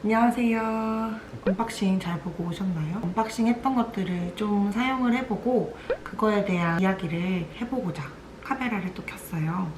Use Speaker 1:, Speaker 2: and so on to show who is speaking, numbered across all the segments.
Speaker 1: 안녕하세요. 언박싱 잘 보고 오셨나요? 언박싱 했던 것들을 좀 사용을 해보고 그거에 대한 이야기를 해보고자 카메라를 또 켰어요.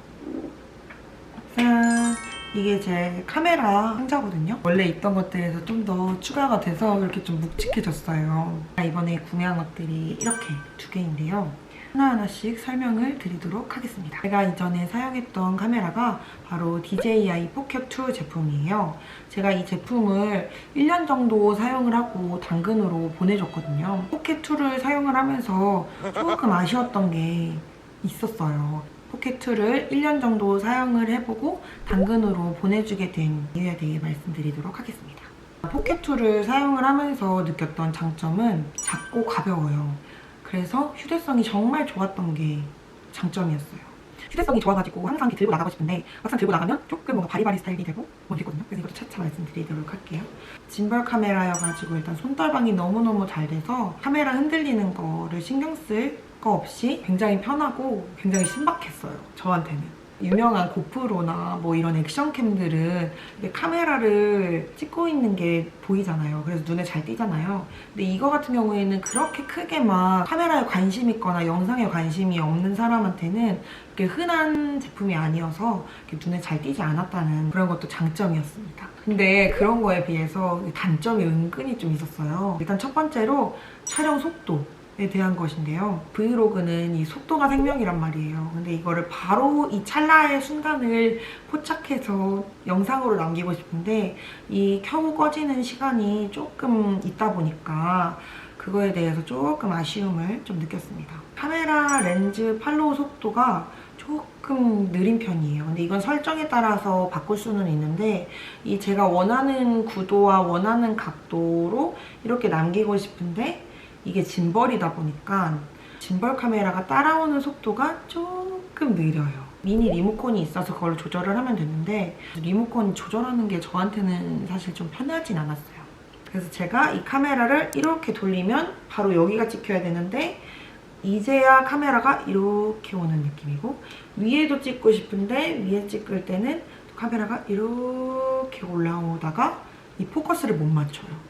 Speaker 1: 짠! 이게 제 카메라 상자거든요. 원래 있던 것들에서 좀 더 추가가 돼서 이렇게 좀 묵직해졌어요. 이번에 구매한 것들이 이렇게 두 개인데요. 하나하나씩 설명을 드리도록 하겠습니다. 제가 이전에 사용했던 카메라가 바로 DJI 포켓2 제품이에요. 제가 이 제품을 1년 정도 사용을 하고 당근으로 보내줬거든요. 포켓2를 사용을 하면서 조금 아쉬웠던 게 있었어요. 포켓2를 1년 정도 사용을 해보고 당근으로 보내주게 된 이유에 대해 말씀드리도록 하겠습니다. 포켓2를 사용을 하면서 느꼈던 장점은 작고 가벼워요. 그래서 휴대성이 정말 좋았던 게 장점이었어요. 휴대성이 좋아가지고 항상 들고 나가고 싶은데 막상 들고 나가면 조금 뭔가 바리바리 스타일이 되고 이랬거든요. 그래서 이것도 차차 말씀드리도록 할게요. 짐벌 카메라여가지고 일단 손떨방이 너무너무 잘 돼서 카메라 흔들리는 거를 신경 쓸 거 없이 굉장히 편하고 굉장히 신박했어요. 저한테는. 유명한 고프로나 뭐 이런 액션캠들은 카메라를 찍고 있는 게 보이잖아요. 그래서 눈에 잘 띄잖아요. 근데 이거 같은 경우에는 그렇게 크게 막 카메라에 관심 있거나 영상에 관심이 없는 사람한테는 이렇게 흔한 제품이 아니어서 이렇게 눈에 잘 띄지 않았다는 그런 것도 장점이었습니다. 근데 그런 거에 비해서 단점이 은근히 좀 있었어요. 일단 첫 번째로 촬영 속도에 대한 것인데요. 브이로그는 이 속도가 생명이란 말이에요. 근데 이거를 바로 이 찰나의 순간을 포착해서 영상으로 남기고 싶은데 이 켜고 꺼지는 시간이 조금 있다 보니까 그거에 대해서 조금 아쉬움을 좀 느꼈습니다. 카메라 렌즈 팔로우 속도가 조금 느린 편이에요. 근데 이건 설정에 따라서 바꿀 수는 있는데 이 제가 원하는 구도와 원하는 각도로 이렇게 남기고 싶은데 이게 짐벌이다 보니까 짐벌 카메라가 따라오는 속도가 조금 느려요. 미니 리모컨이 있어서 그걸 조절을 하면 되는데 리모컨 조절하는 게 저한테는 사실 좀 편하진 않았어요. 그래서 제가 이 카메라를 이렇게 돌리면 바로 여기가 찍혀야 되는데 이제야 카메라가 이렇게 오는 느낌이고 위에도 찍고 싶은데 위에 찍을 때는 카메라가 이렇게 올라오다가 이 포커스를 못 맞춰요.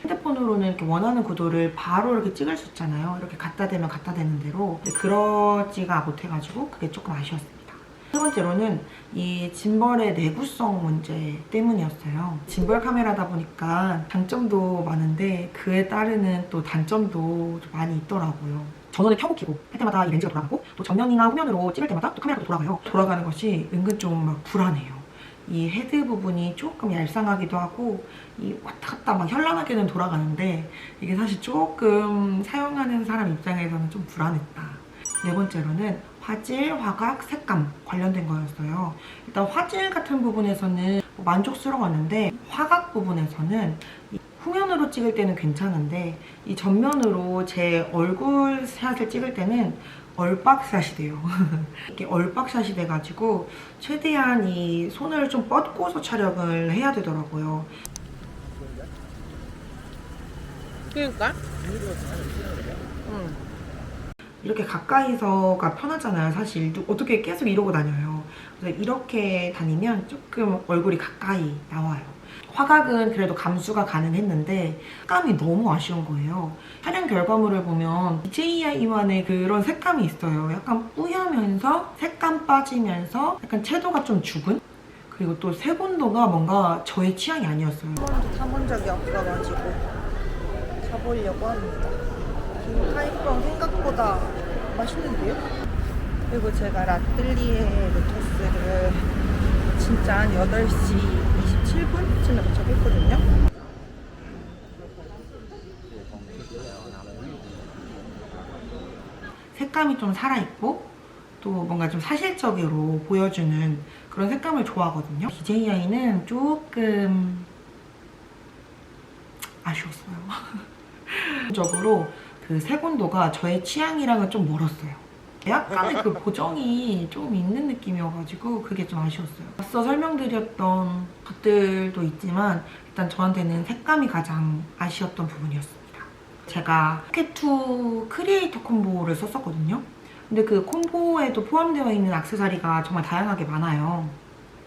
Speaker 1: 핸드폰으로는 이렇게 원하는 구도를 바로 이렇게 찍을 수 있잖아요. 이렇게 갖다 대면 갖다 대는 대로. 근데 그러지가 못해가지고 그게 조금 아쉬웠습니다. 세 번째로는 이 짐벌의 내구성 문제 때문이었어요. 짐벌 카메라다 보니까 장점도 많은데 그에 따르는 또 단점도 좀 많이 있더라고요. 전원을 켜고 켜고 할 때마다 이 렌즈가 돌아가고 또 정면이나 후면으로 찍을 때마다 또 카메라가 돌아가요. 돌아가는 것이 은근 좀 막 불안해요. 이 헤드 부분이 조금 얄쌍하기도 하고 이 왔다 갔다 막 현란하게는 돌아가는데 이게 사실 조금 사용하는 사람 입장에서는 좀 불안했다. 네 번째로는 화질, 화각, 색감 관련된 거였어요. 일단 화질 같은 부분에서는 만족스러웠는데 화각 부분에서는 후면으로 찍을 때는 괜찮은데 이 전면으로 제 얼굴 샷을 찍을 때는 얼박샷이 돼요. 이렇게 얼박샷이 돼가지고 최대한 이 손을 좀 뻗고서 촬영을 해야 되더라고요.
Speaker 2: 그러니까?
Speaker 1: 이렇게 가까이서가 편하잖아요. 사실 어떻게 계속 이러고 다녀요. 그래서 이렇게 다니면 조금 얼굴이 가까이 나와요. 화각은 그래도 감수가 가능했는데 색감이 너무 아쉬운 거예요. 촬영 결과물을 보면 DJI만의 그런 색감이 있어요. 약간 뿌여면서 색감 빠지면서 약간 채도가 좀 죽은? 그리고 또 색온도가 뭔가 저의 취향이 아니었어요.
Speaker 2: 한 번도 타본 적이 없어가지고 사보려고 합니다. 지금 타이프랑 생각보다 맛있는데요? 그리고 제가 라뜰리에 로터스를 진짜 한 8시 27분쯤에 도착했거든요.
Speaker 1: 색감이 좀 살아있고 또 뭔가 좀 사실적으로 보여주는 그런 색감을 좋아하거든요. DJI는 조금 아쉬웠어요. 적으로 그 색온도가 저의 취향이랑은 좀 멀었어요. 약간의 그 보정이 좀 있는 느낌이어가지고 그게 좀 아쉬웠어요. 앞서 설명드렸던 것들도 있지만 일단 저한테는 색감이 가장 아쉬웠던 부분이었습니다. 제가 포켓2 크리에이터 콤보를 썼었거든요. 근데 그 콤보에도 포함되어 있는 액세서리가 정말 다양하게 많아요.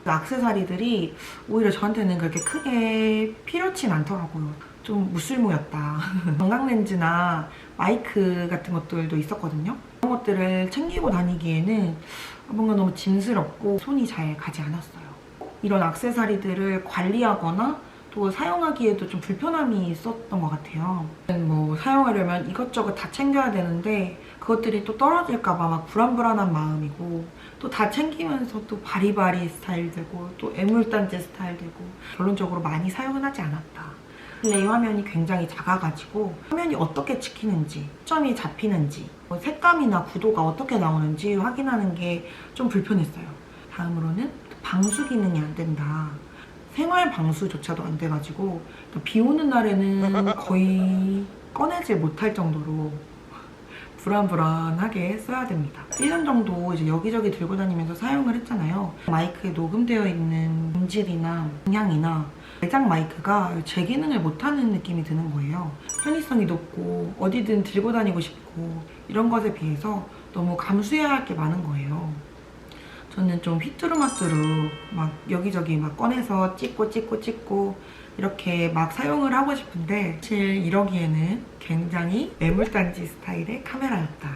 Speaker 1: 그 액세서리들이 오히려 저한테는 그렇게 크게 필요치 않더라고요. 좀 무쓸모였다. 건강렌즈나 마이크 같은 것들도 있었거든요. 그런 것들을 챙기고 다니기에는 뭔가 너무 짐스럽고 손이 잘 가지 않았어요. 이런 액세서리들을 관리하거나 또 사용하기에도 좀 불편함이 있었던 것 같아요. 뭐 사용하려면 이것저것 다 챙겨야 되는데 그것들이 또 떨어질까봐 막 불안불안한 마음이고 또 다 챙기면서 또 바리바리 스타일 되고 또 애물단지 스타일 되고 결론적으로 많이 사용은 하지 않았다. 플레이 화면이 굉장히 작아가지고 화면이 어떻게 찍히는지, 점이 잡히는지, 뭐 색감이나 구도가 어떻게 나오는지 확인하는 게 좀 불편했어요. 다음으로는 방수 기능이 안 된다. 생활 방수조차도 안 돼가지고 비 오는 날에는 거의 꺼내질 못할 정도로 불안불안하게 써야 됩니다. 1년 정도 이제 여기저기 들고 다니면서 사용을 했잖아요. 마이크에 녹음되어 있는 음질이나 음향이나 내장 마이크가 제 기능을 못하는 느낌이 드는 거예요. 편의성이 높고 어디든 들고 다니고 싶고 이런 것에 비해서 너무 감수해야 할 게 많은 거예요. 저는 좀 휘뚜루마뚜루 막 여기저기 막 꺼내서 찍고 이렇게 막 사용을 하고 싶은데 사실 이러기에는 굉장히 애물단지 스타일의 카메라였다.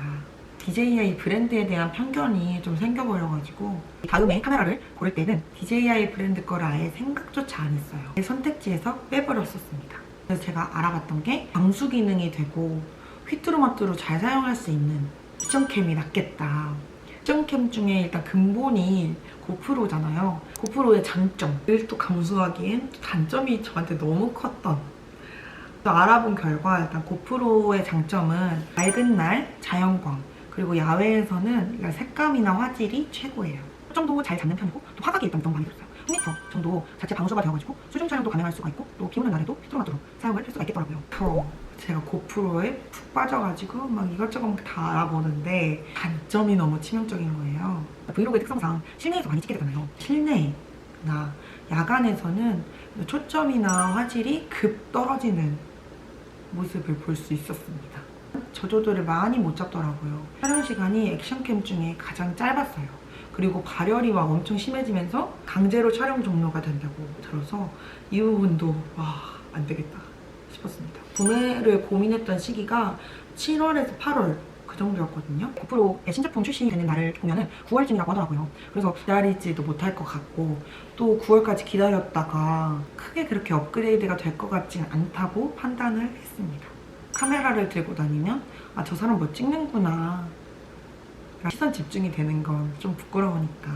Speaker 1: DJI 브랜드에 대한 편견이 좀 생겨버려가지고 다음에 카메라를 고를 때는 DJI 브랜드 거를 아예 생각조차 안 했어요. 선택지에서 빼버렸었습니다. 그래서 제가 알아봤던 게 방수 기능이 되고 휘뚜루마뚜루 잘 사용할 수 있는 액션캠이 낫겠다. 액션캠 중에 일단 근본이 고프로잖아요. 고프로의 장점을 또 감수하기엔 단점이 저한테 너무 컸던. 알아본 결과 일단 고프로의 장점은 맑은 날, 자연광, 그리고 야외에서는 일단 색감이나 화질이 최고예요. 초점도 잘 잡는 편이고 또 화각이 일단 너무 많이 들었어요. 10m 정도 자체 방수가 되어가지고 수중 촬영도 가능할 수가 있고 또 비 오는 날에도 휘뚜루마뚜루 사용을 할 수가 있겠더라고요. 제가 고프로에 푹 빠져가지고 막 이것저것 다 알아보는데 단점이 너무 치명적인 거예요. 브이로그의 특성상 실내에서 많이 찍게 되잖아요. 실내나 야간에서는 초점이나 화질이 급 떨어지는 모습을 볼 수 있었습니다. 저조도를 많이 못 잡더라고요. 촬영 시간이 액션캠 중에 가장 짧았어요. 그리고 발열이 막 엄청 심해지면서 강제로 촬영 종료가 된다고 들어서 이 부분도 와, 안 되겠다 싶었습니다. 구매를 고민했던 시기가 7월에서 8월 그 정도였거든요. 고프로의 신제품 출시되는 날을 보면은 9월쯤이라고 하더라고요. 그래서 기다리지도 못할 것 같고 또 9월까지 기다렸다가 크게 그렇게 업그레이드가 될 것 같진 않다고 판단을 했습니다. 카메라를 들고 다니면 아, 저 사람 뭐 찍는구나 시선 집중이 되는 건 좀 부끄러우니까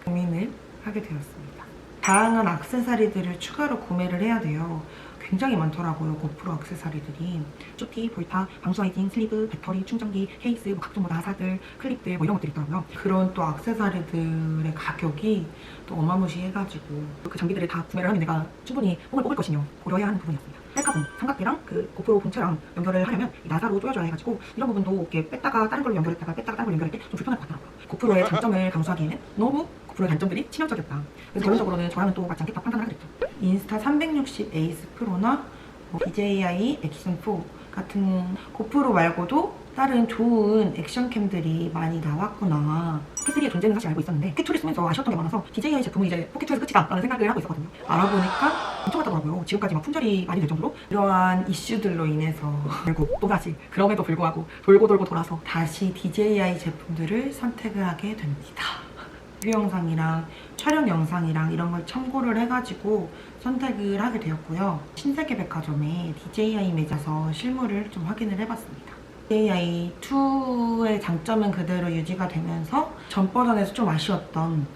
Speaker 1: 고민을 하게 되었습니다. 다양한 액세서리들을 추가로 구매를 해야 돼요. 굉장히 많더라고요. 고프로 액세서리들이 조끼, 볼타, 방수 아이징, 슬리브, 배터리, 충전기, 케이스, 뭐 각종 뭐 나사들, 클립들 뭐 이런 것들이 있더라고요. 그런 또 액세서리들의 가격이 또 어마무시해가지고 그 장비들을 다 구매를 하면 내가 충분히 뽕을 뽑을 것이며 고려해야 하는 부분이었습니다. 셀카봉, 삼각대랑 그 고프로 본체랑 연결을 하려면 나사로 조여줘야 해가지고 이런 부분도 이렇게 뺐다가 다른 걸로 연결했다가 뺐다가 다른 걸로 연결할 때 좀 불편할 것 같더라고요. 고프로의 장점을 감수하기에는 너무 고프로의 단점들이 치명적이었다. 그래서 결론적으로는 저랑은 또 맞지 않겠다 판단을 하게 됐죠. 인스타 360 에이스 프로나 뭐 DJI 액션 4 같은 고프로 말고도 다른 좋은 액션캠들이 많이 나왔구나. 포켓3의 존재는 사실 알고 있었는데 포켓2를 쓰면서 아쉬웠던 게 많아서 DJI 제품은 이제 포켓2에서 끝이다 라는 생각을 하고 있었거든요. 알아보니까 엄청 하더라고요. 지금까지 막 품절이 많이 될 정도로 이러한 이슈들로 인해서 결국 또다시 그럼에도 불구하고 돌고 돌아서 다시 DJI 제품들을 선택을 하게 됩니다. 리뷰 영상이랑 촬영 영상이랑 이런 걸 참고를 해가지고 선택을 하게 되었고요. 신세계백화점에 DJI 매장에서 실물을 좀 확인을 해봤습니다. DJI2의 장점은 그대로 유지가 되면서 전 버전에서 좀 아쉬웠던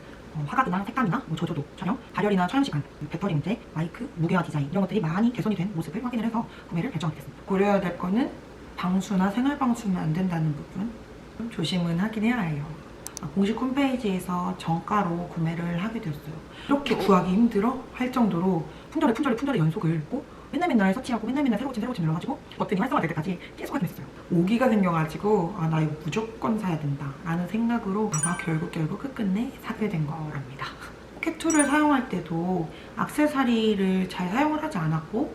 Speaker 1: 화각이나 색감이나 뭐 저조도, 촬영, 발열이나 촬영 시간, 배터리 문제, 마이크, 무게와 디자인 이런 것들이 많이 개선이 된 모습을 확인을 해서 구매를 결정하게 됐습니다. 고려해야 될 거는 방수나 생활 방수는 안 된다는 부분 좀 조심은 하긴 해야 해요. 공식 홈페이지에서 정가로 구매를 하게 되었어요. 이렇게 구하기 힘들어? 할 정도로 품절의 연속을 했고 맨날 서치하고 맨날 새로 고침 눌러가지고 버튼이 활성화될 때까지 계속 확인했어요. 오기가 생겨가지고 아, 나 이거 무조건 사야 된다 라는 생각으로 아마 결국 끝끝내 사게 된 거랍니다. 포켓2를 사용할 때도 액세서리를 잘 사용을 하지 않았고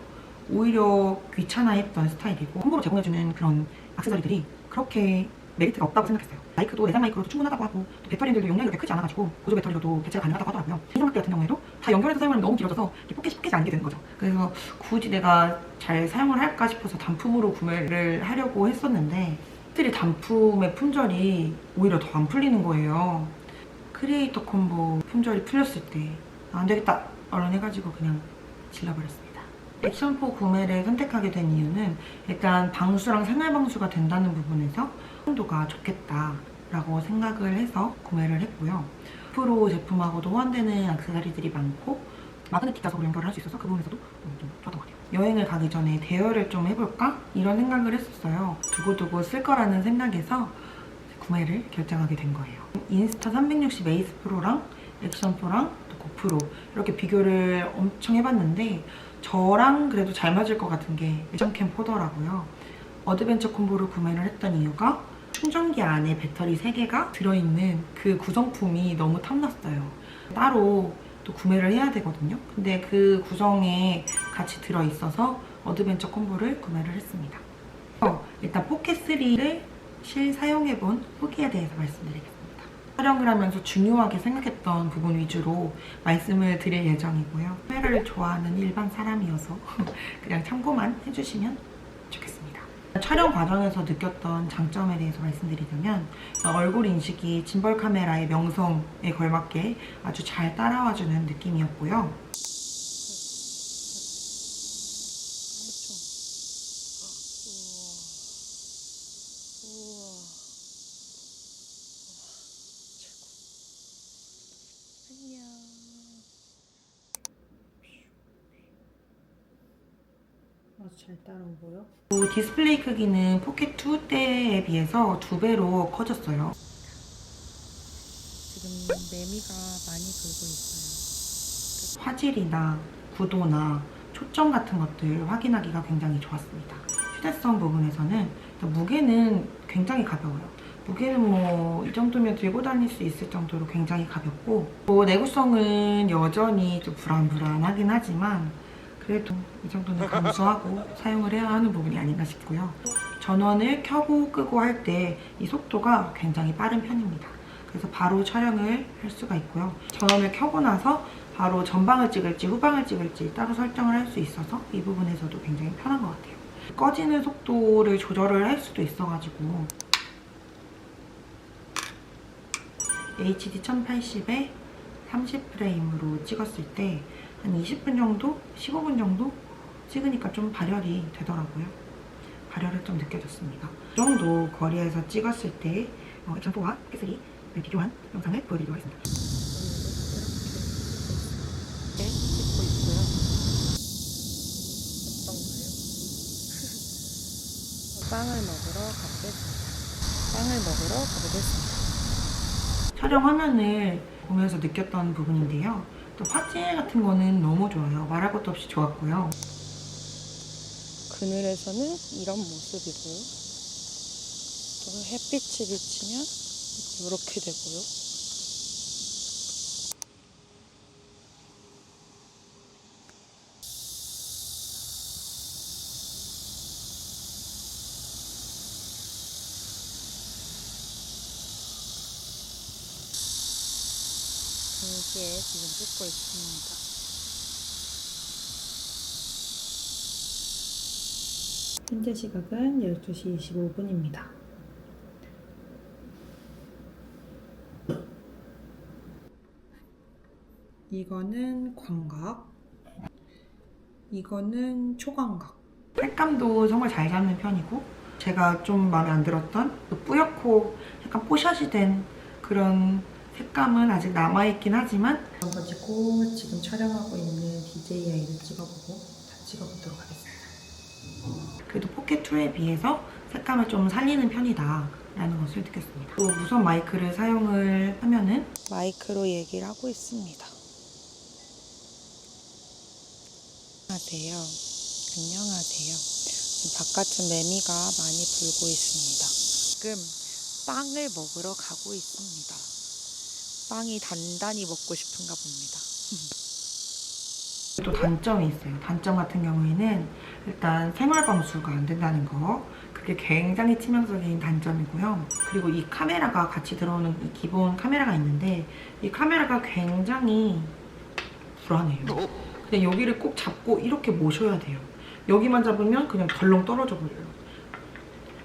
Speaker 1: 오히려 귀찮아했던 스타일이고 홍보로 제공해주는 그런 액세서리들이 그렇게 메리트가 없다고 생각했어요. 마이크도 내장 마이크로도 충분하다고 하고 또 배터리들도 용량이 그렇게 크지 않아가지고 보조 배터리로도 교체가 가능하다고 하더라고요. 이 삼각대 같은 경우에도 다 연결해서 사용하면 너무 길어져서 포켓이 아니게 되는 거죠. 그래서 굳이 내가 잘 사용을 할까 싶어서 단품으로 구매를 하려고 했었는데 확실히 단품의 품절이 오히려 더 안 풀리는 거예요. 크리에이터 콤보 품절이 풀렸을 때 안 되겠다 얼른 해가지고 그냥 질러버렸습니다. 액션4 구매를 선택하게 된 이유는 일단 방수랑 생활 방수가 된다는 부분에서 성도가 좋겠다라고 생각을 해서 구매를 했고요. 프로 제품하고도 호환되는 액세서리들이 많고 마그네틱 자석으로 연결을 할 수 있어서 그 부분에서도 좀 좋았던 것 같아요. 여행을 가기 전에 대여를 좀 해볼까? 이런 생각을 했었어요. 두고두고 쓸 거라는 생각에서 구매를 결정하게 된 거예요. 인스타 360 에이스 프로랑 액션4랑 또 고프로 이렇게 비교를 엄청 해봤는데 저랑 그래도 잘 맞을 것 같은 게 액션캠 4더라고요. 어드벤처 콤보를 구매를 했던 이유가 충전기 안에 배터리 3개가 들어있는 그 구성품이 너무 탐났어요. 따로 또 구매를 해야 되거든요. 근데 그 구성에 같이 들어있어서 어드벤처 콤보를 구매를 했습니다. 일단 포켓3를 실사용해본 후기에 대해서 말씀드리겠습니다. 촬영을 하면서 중요하게 생각했던 부분 위주로 말씀을 드릴 예정이고요. 카메라를 좋아하는 일반 사람이어서 그냥 참고만 해주시면 좋겠습니다. 촬영 과정에서 느꼈던 장점에 대해서 말씀드리자면 얼굴 인식이 짐벌 카메라의 명성에 걸맞게 아주 잘 따라와주는 느낌이었고요.
Speaker 2: 아주 잘 따라온 거요?
Speaker 1: 디스플레이 크기는 포켓2 때에 비해서 2배로 커졌어요.
Speaker 2: 지금 매미가 많이 불고 있어요.
Speaker 1: 화질이나 구도나 초점 같은 것들 확인하기가 굉장히 좋았습니다. 휴대성 부분에서는 무게는 굉장히 가벼워요. 무게는 뭐 이 정도면 들고 다닐 수 있을 정도로 굉장히 가볍고 내구성은 여전히 좀 불안불안하긴 하지만 그래도 이 정도는 감수하고 사용을 해야 하는 부분이 아닌가 싶고요. 전원을 켜고 끄고 할 때 이 속도가 굉장히 빠른 편입니다. 그래서 바로 촬영을 할 수가 있고요. 전원을 켜고 나서 바로 전방을 찍을지 후방을 찍을지 따로 설정을 할 수 있어서 이 부분에서도 굉장히 편한 것 같아요. 꺼지는 속도를 조절을 할 수도 있어가지고 HD 1080에 30프레임으로 찍었을 때 한 20분 정도? 15분 정도 찍으니까 좀 발열이 되더라고요. 발열을 좀 느껴졌습니다. 이 정도 거리에서 찍었을 때 액션4와 포켓3를 비교한 영상을 보여드리도록 하겠습니다.
Speaker 2: 이렇게 찍고 있고요. 어떤가요? 빵을 먹으러 가보겠습니다.
Speaker 1: 촬영 화면을 보면서 느꼈던 부분인데요. 또 화질 같은 거는 너무 좋아요. 말할 것도 없이 좋았고요.
Speaker 2: 그늘에서는 이런 모습이고요. 또 햇빛이 비치면 이렇게 되고요. 여기에 지금 찍고 있습니다. 현재 시각은 12시 25분입니다.
Speaker 1: 이거는 광각, 이거는 초광각. 색감도 정말 잘 잡는 편이고 제가 좀 마음에 안 들었던 그 뿌옇고 약간 뽀샤시 된 그런 색감은 아직 남아있긴 하지만 가지고 지금 촬영하고 있는 DJI를 찍어보고 다 찍어보도록 하겠습니다. 그래도 포켓2에 비해서 색감을 좀 살리는 편이다 라는 것을 느꼈습니다. 또 무선 마이크를 사용을 하면은
Speaker 2: 마이크로 얘기를 하고 있습니다. 안녕하세요. 지금 바깥은 매미가 많이 불고 있습니다. 지금 빵을 먹으러 가고 있습니다. 빵이 단단히 먹고 싶은가 봅니다.
Speaker 1: 또 단점이 있어요. 단점 같은 경우에는 일단 생활 방수가 안 된다는 거. 그게 그게 굉장히 치명적인 단점이고요. 그리고 이 카메라가 같이 들어오는 이 기본 카메라가 있는데 이 카메라가 굉장히 불안해요. 근데 여기를 꼭 잡고 이렇게 모셔야 돼요. 여기만 잡으면 그냥 덜렁 떨어져 버려요.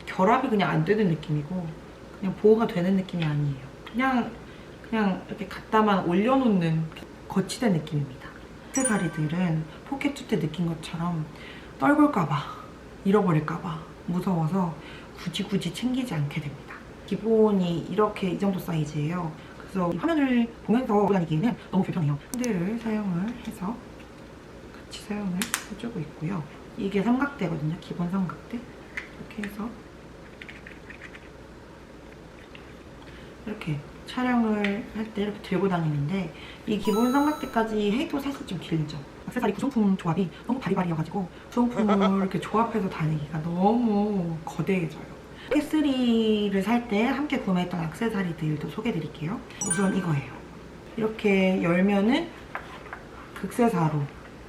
Speaker 1: 결합이 그냥 안 되는 느낌이고 그냥 보호가 되는 느낌이 아니에요. 그냥 이렇게 갖다만 올려놓는 거치된 느낌입니다. 액세서리들은 포켓 2 때 느낀 것처럼 떨굴까봐, 잃어버릴까봐 무서워서 굳이 챙기지 않게 됩니다. 기본이 이렇게 이 정도 사이즈예요. 그래서 이 화면을 보면서 다니기에는 너무 불편해요. 핸들을 사용을 해서 같이 사용을 해주고 있고요. 이게 삼각대거든요. 기본 삼각대. 이렇게 해서 이렇게 촬영을 할 때 이렇게 들고 다니는데 이 기본 삼각대까지 해도 사실 좀 길죠. 액세서리 구성품 조합이 너무 바리바리여가지고 구성품을 이렇게 조합해서 다니기가 너무 거대해져요. 포켓3를 살 때 함께 구매했던 액세서리들도 소개해드릴게요. 우선 이거예요. 이렇게 열면은 극세사로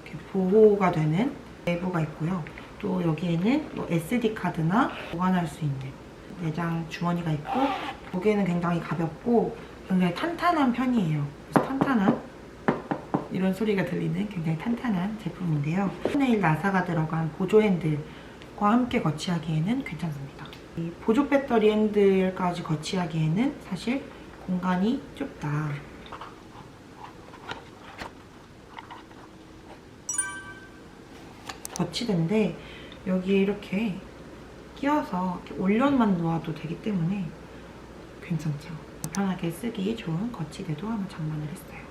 Speaker 1: 이렇게 보호가 되는 내부가 있고요. 또 여기에는 뭐 SD카드나 보관할 수 있는 내장 주머니가 있고 무게는 굉장히 가볍고 굉장히 탄탄한 편이에요. 그래서 탄탄한 이런 소리가 들리는 굉장히 탄탄한 제품인데요. 네일 나사가 들어간 보조 핸들과 함께 거치하기에는 괜찮습니다. 이 보조 배터리 핸들까지 거치하기에는 사실 공간이 좁다. 거치대인데 여기에 이렇게 끼워서 이렇게 올려만 놓아도 되기 때문에 괜찮죠. 편하게 쓰기 좋은 거치대도 하나 장만을 했어요.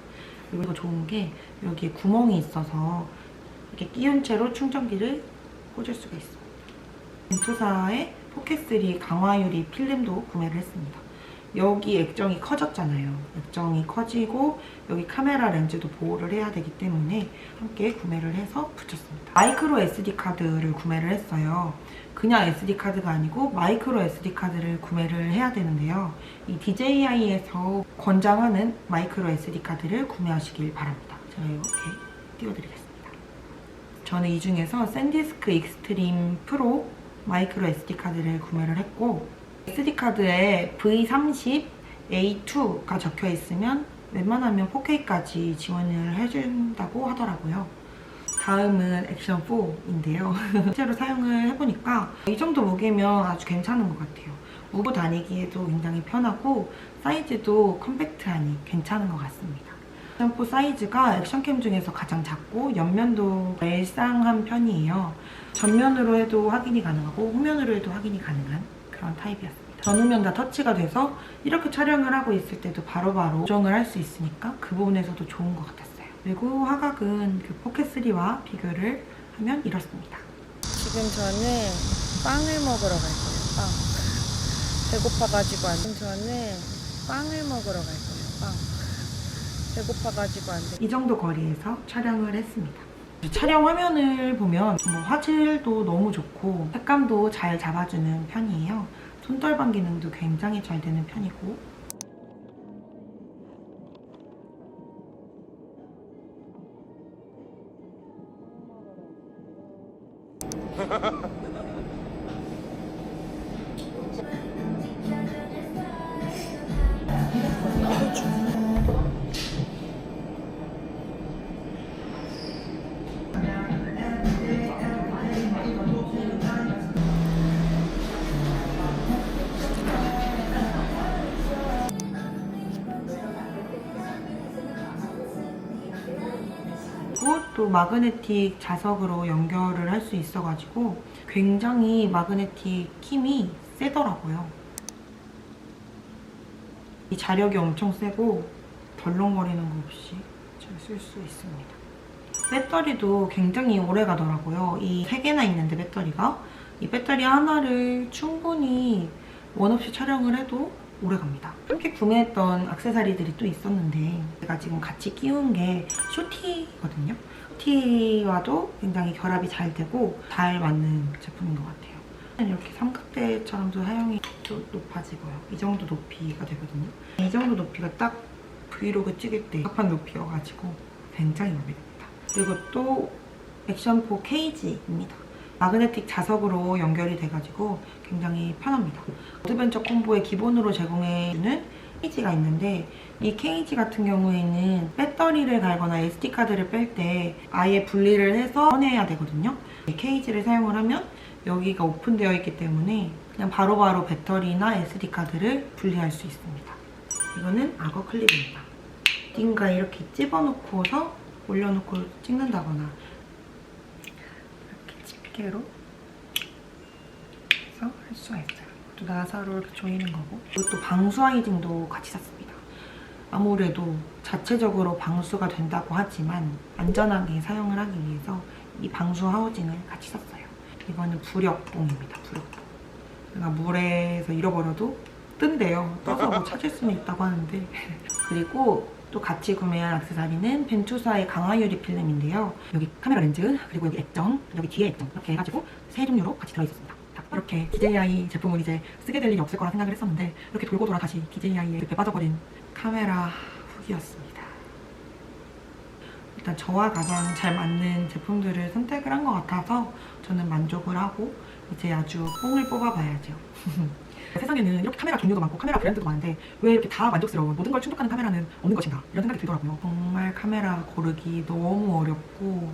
Speaker 1: 그리고 이거 좋은 게 여기에 구멍이 있어서 이렇게 끼운 채로 충전기를 꽂을 수가 있습니다. 벤토사의 포켓3 강화유리 필름도 구매를 했습니다. 여기 액정이 커졌잖아요. 액정이 커지고 여기 카메라 렌즈도 보호를 해야 되기 때문에 함께 구매를 해서 붙였습니다. 마이크로 SD카드를 구매를 했어요. 그냥 SD카드가 아니고 마이크로 SD카드를 구매를 해야 되는데요. 이 DJI에서 권장하는 마이크로 SD카드를 구매하시길 바랍니다. 제가 이렇게 띄워드리겠습니다. 저는 이 중에서 샌디스크 익스트림 프로 마이크로 SD카드를 구매를 했고 SD카드에 V30A2가 적혀 있으면 웬만하면 4K까지 지원을 해준다고 하더라고요. 다음은 액션4인데요. 실제로 사용을 해보니까 이 정도 무게면 아주 괜찮은 것 같아요. 무고 다니기에도 굉장히 편하고 사이즈도 컴팩트하니 괜찮은 것 같습니다. 액션4 사이즈가 액션캠 중에서 가장 작고 옆면도 일상한 편이에요. 전면으로 해도 확인이 가능하고 후면으로 해도 확인이 가능한 그런 타입이었습니다. 전후면 다 터치가 돼서 이렇게 촬영을 하고 있을 때도 바로바로 조정을 할 수 있으니까 그 부분에서도 좋은 것 같았어요. 그리고 화각은 그 포켓3와 비교를 하면 이렇습니다.
Speaker 2: 지금 저는 빵을 먹으러 갈 거예요. 빵. 배고파가지고 안 돼. 저는 빵을 먹으러 갈 거예요. 빵. 배고파가지고 안 돼.
Speaker 1: 이 정도 거리에서 촬영을 했습니다. 촬영 화면을 보면 뭐 화질도 너무 좋고 색감도 잘 잡아주는 편이에요. 손떨방 기능도 굉장히 잘 되는 편이고 또 마그네틱 자석으로 연결을 할 수 있어가지고 굉장히 마그네틱 힘이 세더라고요. 이 자력이 엄청 세고 덜렁거리는 거 없이 잘 쓸 수 있습니다. 배터리도 굉장히 오래 가더라고요. 이 3개나 있는데 배터리가 이 배터리 하나를 충분히 원 없이 촬영을 해도 오래 갑니다. 함께 구매했던 액세서리들이 또 있었는데 제가 지금 같이 끼운 게 쇼티거든요. 쇼티와도 굉장히 결합이 잘 되고 잘 맞는 제품인 것 같아요. 이렇게 삼각대처럼도 사용이 좀 높아지고요. 이 정도 높이가 되거든요. 이 정도 높이가 딱 브이로그 찍을 때 적합한 높이여가지고 굉장히 마음에 듭니다. 그리고 또 액션4 케이지입니다. 마그네틱 자석으로 연결이 돼가지고 굉장히 편합니다. 어드벤처 콤보에 기본으로 제공해주는 케이지가 있는데 이 케이지 같은 경우에는 배터리를 갈거나 SD카드를 뺄 때 아예 분리를 해서 꺼내야 되거든요. 이 케이지를 사용을 하면 여기가 오픈되어 있기 때문에 그냥 바로바로 배터리나 SD카드를 분리할 수 있습니다. 이거는 악어 클립입니다. 어딘가 이렇게 집어놓고서 올려놓고 찍는다거나 이렇게 집게로 해서 할 수가 있어요. 또 나사로 이렇게 조이는 거고. 이것도 방수 하이징도 같이 샀습니다. 아무래도 자체적으로 방수가 된다고 하지만 안전하게 사용을 하기 위해서 이 방수 하우징을 같이 샀어요. 이거는 부력봉입니다. 부력봉. 내가 물에서 잃어버려도 뜬대요. 떠서 뭐 찾을 수는 있다고 하는데 그리고 또 같이 구매한 액세서리는 벤투사의 강화 유리 필름인데요. 여기 카메라 렌즈, 그리고 여기 액정, 여기 뒤에 액정 이렇게 해가지고 세 종류로 같이 들어있었습니다. 이렇게 DJI 제품을 이제 쓰게 될 일이 없을 거라 생각을 했었는데 이렇게 돌고 돌아 다시 DJI에 배 빠져버린 카메라 후기였습니다. 일단 저와 가장 잘 맞는 제품들을 선택을 한 것 같아서 저는 만족을 하고 이제 아주 뽕을 뽑아봐야죠. 세상에는 이렇게 카메라 종류도 많고 카메라 브랜드도 많은데 왜 이렇게 다 만족스러운 모든 걸 충족하는 카메라는 없는 것인가 이런 생각이 들더라고요. 정말 카메라 고르기 너무 어렵고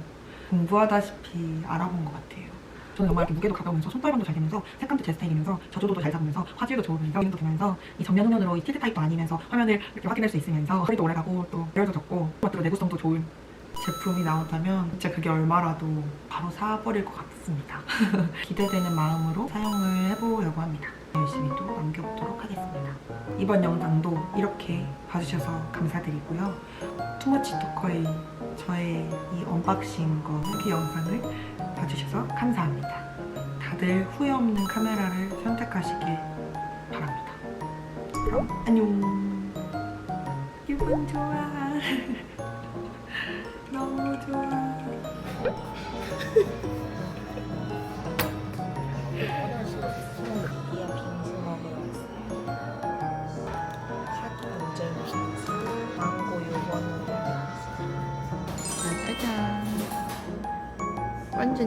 Speaker 1: 공부하다시피 알아본 것 같아요. 저는 정말 이렇게 무게도 가벼우면서 손떨감도 잘 되면서 색감도 제 스타일이면서 저조도도 잘 잡으면서 화질도 좋으면서 게임도 되면서 이 정면 후면으로 이 틸트 타입도 아니면서 화면을 이렇게 확인할 수 있으면서 소리도 오래가고 또 배열도 적고 그것들로 내구성도 좋은 제품이 나온다면 진짜 그게 얼마라도 바로 사버릴 것 같습니다. 기대되는 마음으로 사용을 해보려고 합니다. 열심히 또 남겨보도록 하겠습니다. 이번 영상도 이렇게 봐주셔서 감사드리고요. 투머치 토커의 저의 이 언박싱과 후기 영상을 봐주셔서 감사합니다. 다들 후회 없는 카메라를 선택하시길 바랍니다. 그럼 안녕. 기분 좋아. 너무 좋아. 이야 빙수 먹으러 왔어요. 사기 모젤 빙수, 망고 요번으로
Speaker 2: 짜잔. 완전